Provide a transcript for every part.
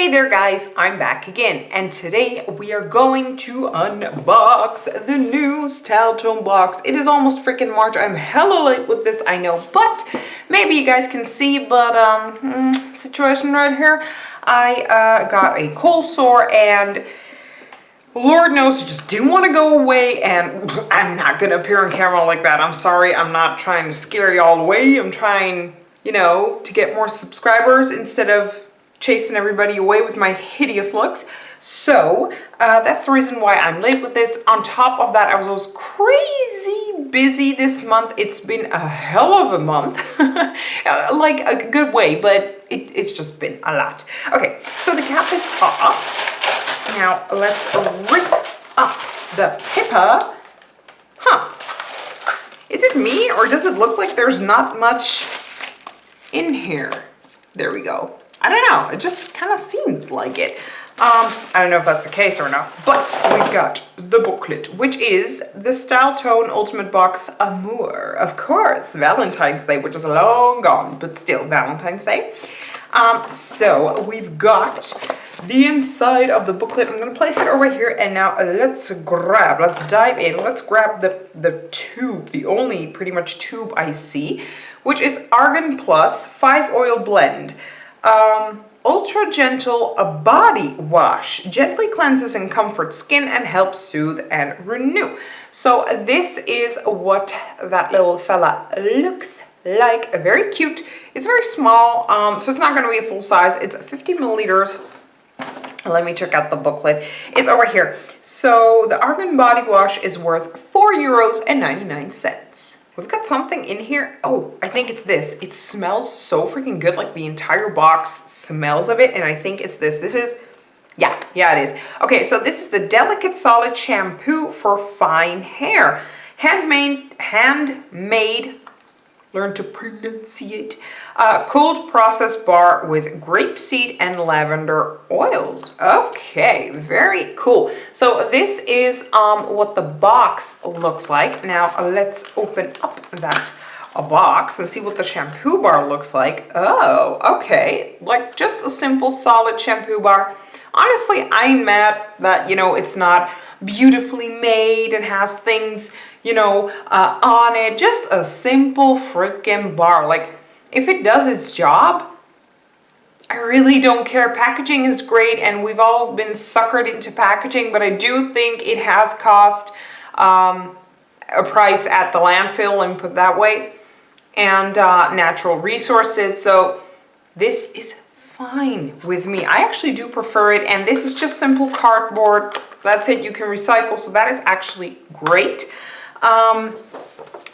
Hey there guys, I'm back again, and today we are going to unbox the new Styletone box. It is almost freaking March. I'm hella late with this, I know, but maybe you guys can see, but situation right here. I got a cold sore and Lord knows I just didn't want to go away, and I'm not going to appear on camera like that. I'm sorry, I'm not trying to scare y'all away. I'm trying, you know, to get more subscribers instead of chasing everybody away with my hideous looks. So that's the reason why I'm late with this. On top of that, I was crazy busy this month. It's been a hell of a month, like a good way, but it's just been a lot. Okay, so the cap is off. Now let's rip up the paper. Is it me, or does it look like there's not much in here? There we go. I don't know, it just kind of seems like it. I don't know if that's the case or not, but we've got the booklet, which is the Styletone Ultimate Box Amour. Of course, Valentine's Day, which is long gone, but still Valentine's Day. So we've got the inside of the booklet. I'm going to place it over here, and now let's dive in. Let's grab the tube, the only pretty much tube I see, which is Argan Plus 5 Oil Blend. Ultra gentle body wash, gently cleanses and comforts skin and helps soothe and renew. So this is what that little fella looks like. Very cute. It's very small, so it's not going to be a full size. It's 50 milliliters. Let me check out the booklet. It's over here. So the Argan body wash is worth €4.99. We've got something in here. Oh, I think it's this. It smells so freaking good. Like the entire box smells of it. And I think it's this. This is, yeah, it is. Okay, so this is the Delicate Solid Shampoo for Fine Hair. Handmade, learn to pronunciate. Cold processed bar with grapeseed and lavender oils. Okay, very cool. So this is what the box looks like. Now let's open up that box and see what the shampoo bar looks like. Oh, okay, like just a simple solid shampoo bar. Honestly, I'm mad that, you know, it's not beautifully made and has things, you know, on it. Just a simple freaking bar. Like, if it does its job, I really don't care. Packaging is great, and we've all been suckered into packaging, but I do think it has cost a price at the landfill, and put that way, and natural resources. So this is fine with me. I actually do prefer it, and this is just simple cardboard. That's it. You can recycle, so that is actually great.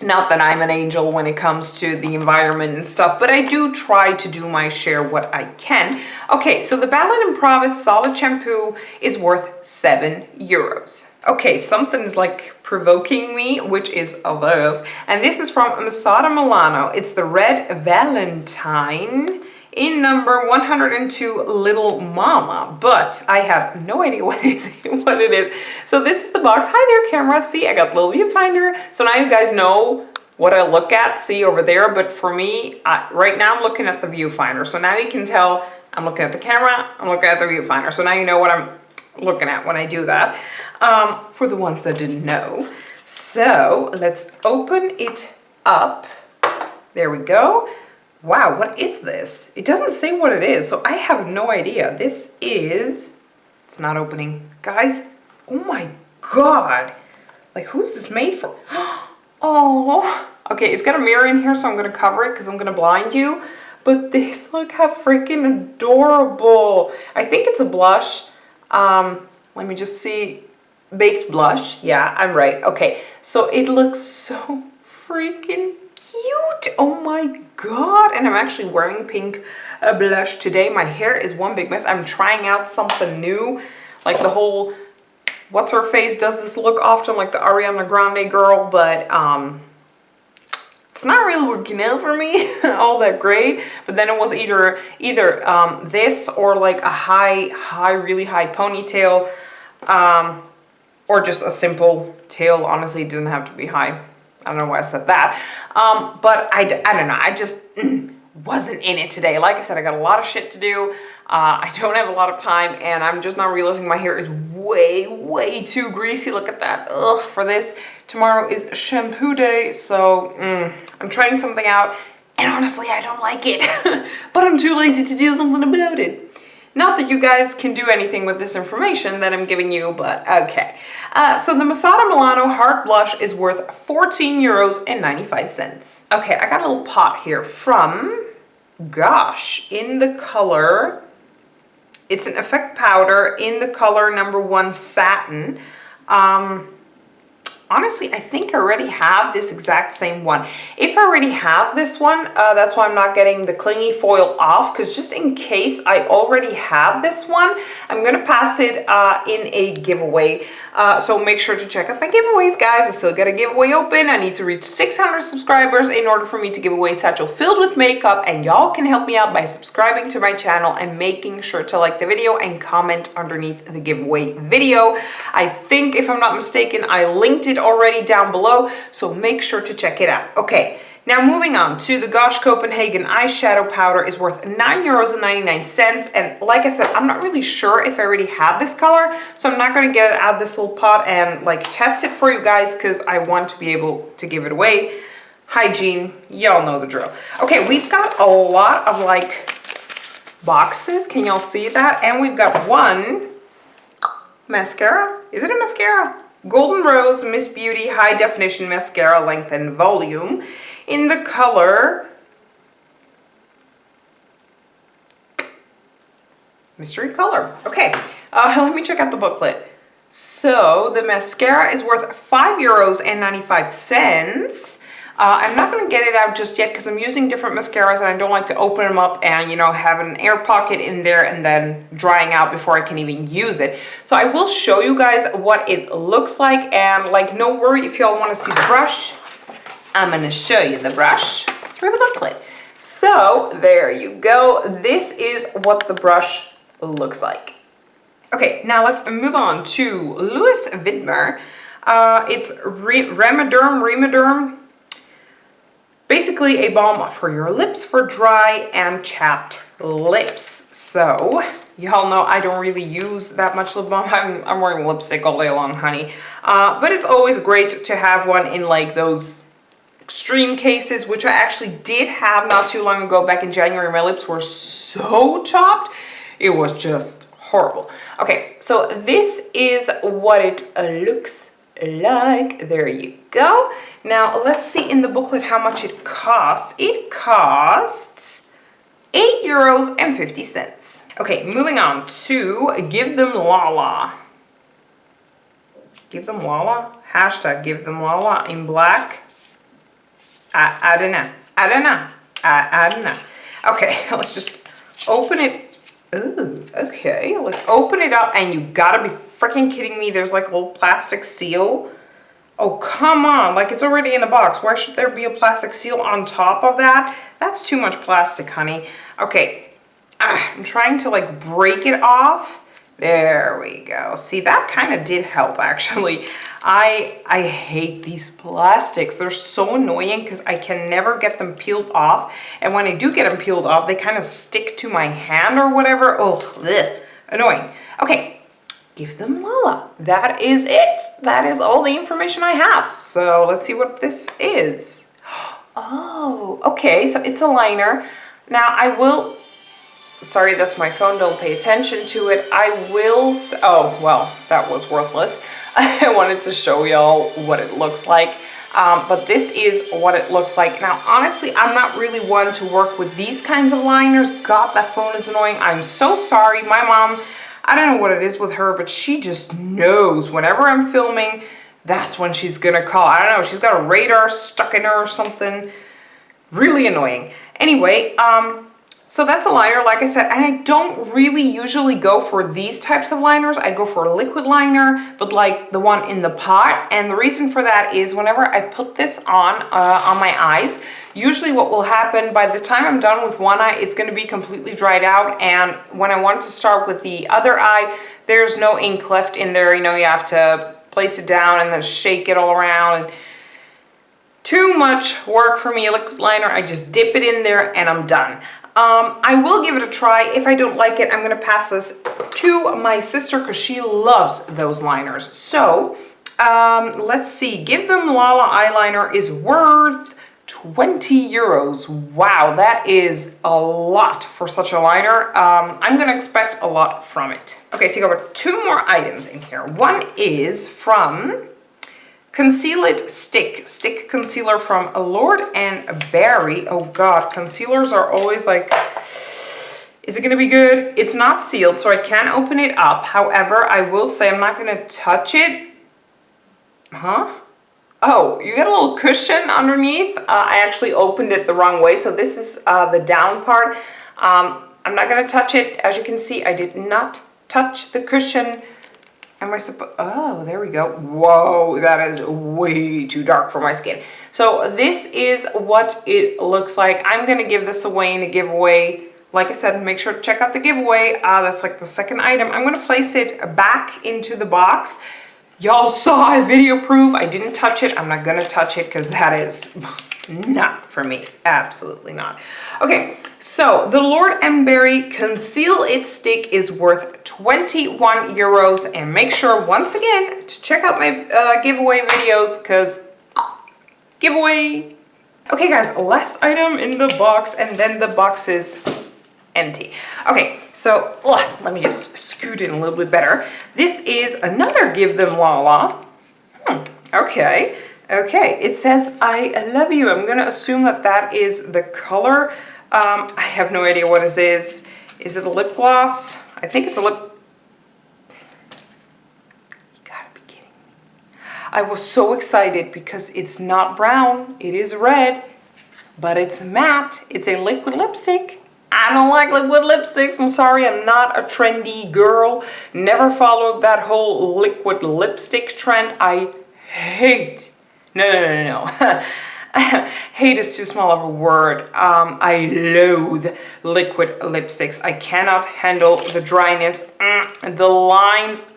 Not that I'm an angel when it comes to the environment and stuff, but I do try to do my share what I can. Okay, so the Ballon & Provis Solid Shampoo is worth €7. Okay, something's like provoking me, which is this. And this is from Masada, Milano. It's the Red Valentine in number 102 Little Mama, but I have no idea what it is. So this is the box. Hi there, camera. See, I got the little viewfinder. So now you guys know what I look at. See over there, but for me, right now I'm looking at the viewfinder. So now you can tell I'm looking at the camera, I'm looking at the viewfinder. So now you know what I'm looking at when I do that, for the ones that didn't know. So let's open it up. There we go. Wow, what is this? It doesn't say what it is, so I have no idea. This is, it's not opening. Guys, oh my God. Like, who's this made for? Oh, okay, it's got a mirror in here, so I'm gonna cover it because I'm gonna blind you. But this, look how freaking adorable. I think it's a blush. Let me just see. Baked blush. Yeah, I'm right. Okay, so it looks so freaking cute. Oh my God. And I'm actually wearing pink blush today. My hair is one big mess. I'm trying out something new, like the whole what's her face does this look often, like the Ariana Grande girl, but it's not really working out for me all that great. But then it was either this or like a really high ponytail, or just a simple tail. Honestly, it didn't have to be high. I don't know why I said that. But I don't know. I just, wasn't in it today. Like I said, I got a lot of shit to do. I don't have a lot of time, and I'm just not realizing my hair is way too greasy. Look at that. Ugh, for this. Tomorrow is shampoo day, so I'm trying something out, and honestly, I don't like it. But I'm too lazy to do something about it. Not that you guys can do anything with this information that I'm giving you, but okay. So the Masada Milano Heart Blush is worth 14 euros and 95 cents. Okay, I got a little pot here from, gosh, in the color, it's an effect powder in the color number 1 Satin. Honestly, I think I already have this exact same one. If I already have this one, that's why I'm not getting the clingy foil off, because just in case I already have this one, I'm going to pass it in a giveaway. So make sure to check out my giveaways, guys. I still got a giveaway open. I need to reach 600 subscribers in order for me to give away a satchel filled with makeup, and y'all can help me out by subscribing to my channel and making sure to like the video and comment underneath the giveaway video. I think, if I'm not mistaken, I linked it already down below, so make sure to check it out. Okay, now moving on to the Gosh Copenhagen eyeshadow powder is worth 9.99 euros, and like I said, I'm not really sure if I already have this color, so I'm not going to get it out of this little pot and like test it for you guys, because I want to be able to give it away. Hygiene, y'all know the drill. Okay, we've got a lot of like boxes, can y'all see that? And we've got one mascara. Is it a mascara? Golden Rose Miss Beauty High Definition Mascara Length and Volume in the color Mystery Color. Okay, let me check out the booklet. So the mascara is worth 5 euros and 95 cents. I'm not going to get it out just yet because I'm using different mascaras and I don't like to open them up and, you know, have an air pocket in there and then drying out before I can even use it. So I will show you guys what it looks like, and like, no worry if y'all want to see the brush. I'm going to show you the brush through the booklet. So there you go. This is what the brush looks like. Okay, now let's move on to Louis Vidmer. It's Remaderm. Basically a balm for your lips for dry and chapped lips. So, y'all know I don't really use that much lip balm. I'm wearing lipstick all day long, honey. But it's always great to have one in like those extreme cases, which I actually did have not too long ago. Back in January, my lips were so chopped. It was just horrible. Okay, so this is what it looks like. There you go. Now let's see in the booklet how much it costs. It costs 8 euros and 50 cents. Okay, moving on to Give Them Lala. Give Them Lala? Hashtag Give Them Lala in black. I don't know. I don't know. Okay, let's just open it. Ooh, okay, let's open it up, and you gotta be freaking kidding me. There's like a little plastic seal. Oh, come on, like it's already in a box. Why should there be a plastic seal on top of that? That's too much plastic, honey. Okay, I'm trying to like break it off. There we go. See, that kind of did help, actually. I hate these plastics. They're so annoying because I can never get them peeled off. And when I do get them peeled off, they kind of stick to my hand or whatever. Oh, bleh, annoying. Okay, Give Them Lala. That is it. That is all the information I have. So let's see what this is. Oh, okay, so it's a liner. Now I will... Sorry, that's my phone. Don't pay attention to it. I will... Oh, well, that was worthless. I wanted to show y'all what it looks like. But this is what it looks like. Now, honestly, I'm not really one to work with these kinds of liners. God, that phone is annoying. I'm so sorry. My mom, I don't know what it is with her, but she just knows whenever I'm filming, that's when she's going to call. I don't know. She's got a radar stuck in her or something. Really annoying. Anyway, so that's a liner, like I said, and I don't really usually go for these types of liners. I go for a liquid liner, but like the one in the pot. And the reason for that is whenever I put this on my eyes, usually what will happen by the time I'm done with one eye, it's going to be completely dried out. And when I want to start with the other eye, there's no ink left in there. You know, you have to place it down and then shake it all around. And Too much work for me, a liquid liner. I just dip it in there and I'm done. I will give it a try. If I don't like it, I'm gonna pass this to my sister because she loves those liners. So, let's see. Give Them Lala eyeliner is worth 20 euros. Wow, that is a lot for such a liner. I'm gonna expect a lot from it. Okay, so you got 2 more items in here. One is from Conceal It Stick concealer from Lord and Barry. Oh God, concealers are always like, is it gonna be good? It's not sealed, so I can't open it up. However, I will say I'm not gonna touch it. Huh? Oh, you get a little cushion underneath. I actually opened it the wrong way, so this is the down part. I'm not gonna touch it. As you can see, I did not touch the cushion. Am I supposed? Oh, there we go. Whoa, that is way too dark for my skin. So this is what it looks like. I'm gonna give this away in a giveaway. Like I said, make sure to check out the giveaway. That's like the second item. I'm gonna place it back into the box. Y'all saw a video proof. I didn't touch it. I'm not gonna touch it because that is not for me. Absolutely not. Okay, so the Lord & Berry Conceal It Stick is worth 21 euros. And make sure, once again, to check out my giveaway videos because giveaway. Okay, guys, last item in the box, and then the box is empty. Okay, so let me just scoot in a little bit better. This is another Give Them Lala. Okay. Okay, it says, I love you. I'm gonna assume that that is the color. I have no idea what it is. Is it a lip gloss? I think it's a lip. You gotta be kidding me. I was so excited because it's not brown, it is red, but it's matte. It's a liquid lipstick. I don't like liquid lipsticks. I'm sorry, I'm not a trendy girl. Never followed that whole liquid lipstick trend. I hate. No. Hate is too small of a word. I loathe liquid lipsticks. I cannot handle the dryness, the lines.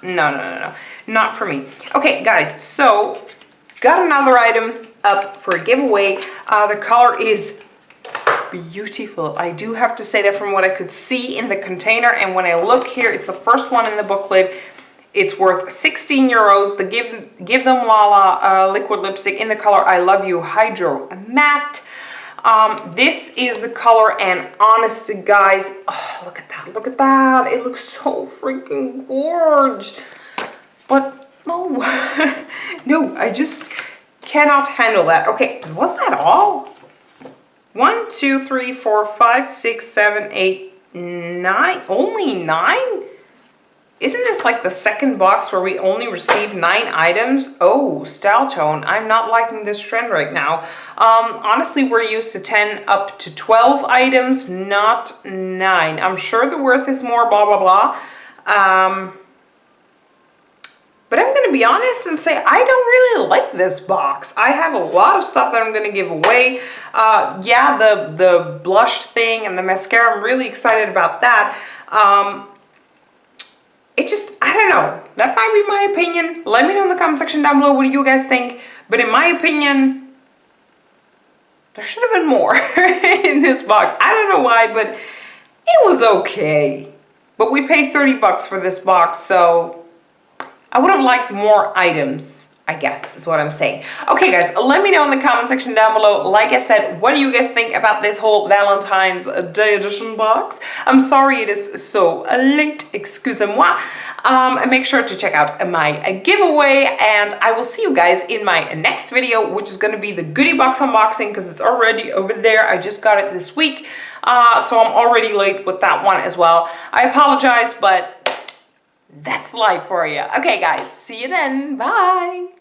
No. Not for me. Okay, guys, so got another item up for a giveaway. The color is beautiful. I do have to say that from what I could see in the container, and when I look here, it's the first one in the booklet. It's worth 16 euros. The Give Them Lala liquid lipstick in the color I Love You Hydro Matte. This is the color, and honestly, guys, oh, look at that, look at that. It looks so freaking gorgeous. But no, no, I just cannot handle that. Okay, was that all? 1, 2, 3, 4, 5, 6, 7, 8, 9. Only 9? Isn't this like the second box where we only received 9 items? Oh, Styletone, I'm not liking this trend right now. Honestly, we're used to 10 up to 12 items, not 9. I'm sure the worth is more, blah, blah, blah. But I'm going to be honest and say I don't really like this box. I have a lot of stuff that I'm going to give away. Yeah, the blush thing and the mascara, I'm really excited about that. It just, I don't know. That might be my opinion. Let me know in the comment section down below what do you guys think. But in my opinion, there should have been more in this box. I don't know why, but it was okay. But we paid 30 bucks for this box, so I would have liked more items, I guess, is what I'm saying. Okay, guys, let me know in the comment section down below. Like I said, what do you guys think about this whole Valentine's Day edition box? I'm sorry it is so late, excusez-moi. And make sure to check out my giveaway, and I will see you guys in my next video, which is going to be the goodie box unboxing, because it's already over there. I just got it this week, so I'm already late with that one as well. I apologize, but that's life for you. Okay, guys, see you then. Bye.